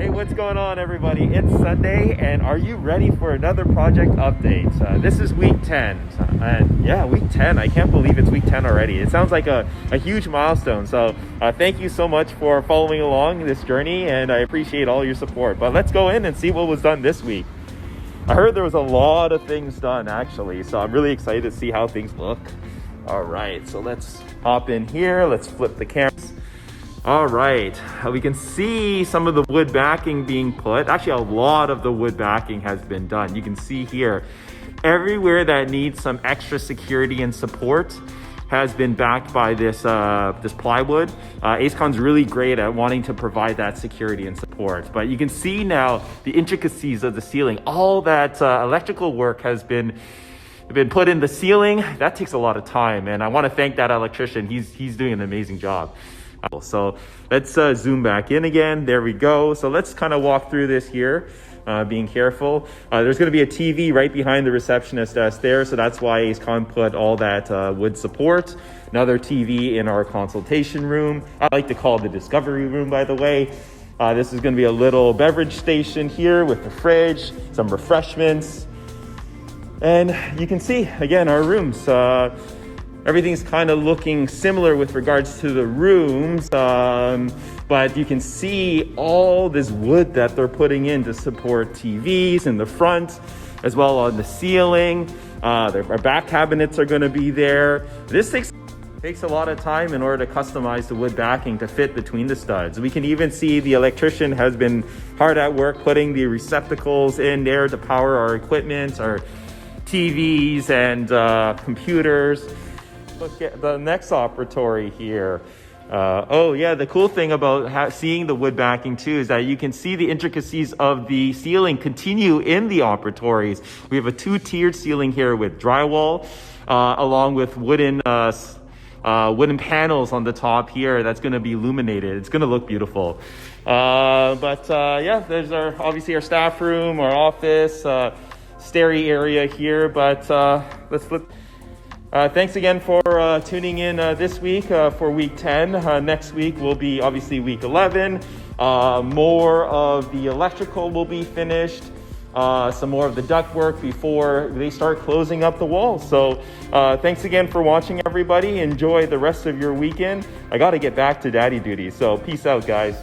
Hey, what's going on, everybody? It's Sunday, and are you ready for another project update? This is week 10, and yeah, week 10. I can't believe it's week 10 already. It sounds like a huge milestone, so thank you so much for following along this journey, and I appreciate all your support. But let's go in and see what was done this week. I heard there was a lot of things done, actually, so I'm really excited to see how things look. All right, so let's hop in here. Let's flip the cameras. All right, we can see some of the wood backing being put. Actually, a lot of the wood backing has been done. You can see here, everywhere that needs some extra security and support has been backed by this plywood. AceCon's really great at wanting to provide that security and support. But you can see now the intricacies of the ceiling. All that electrical work has been put in the ceiling. That takes a lot of time, and I want to thank that electrician. He's doing an amazing job. So let's zoom back in again. There we go. So let's kind of walk through this here, being careful. There's going to be a TV right behind the receptionist desk there, so that's why AceCon put all that wood support. Another TV in our consultation room. I like to call it the discovery room, by the way. This is going to be a little beverage station here with the fridge, some refreshments. And you can see, again, our rooms. Everything's kind of looking similar with regards to the rooms, but you can see all this wood that they're putting in to support TVs in the front, as well on the ceiling. Our back cabinets are going to be there. This takes a lot of time in order to customize the wood backing to fit between the studs. We can even see the electrician has been hard at work putting the receptacles in there to power our equipment, our TVs and computers. Look at the next operatory here. Oh yeah, the cool thing about seeing the wood backing too is that you can see the intricacies of the ceiling continue in the operatories. We have a two-tiered ceiling here with drywall, along with wooden panels on the top here that's going to be illuminated. It's going to look beautiful. Yeah, there's obviously our staff room, our office, stairy area here. But let's flip. Thanks again for tuning in this week for week 10. Next week will be obviously week 11. More of the electrical will be finished. Some more of the duct work before they start closing up the walls. So thanks again for watching, everybody. Enjoy the rest of your weekend. I got to get back to daddy duty. So peace out, guys.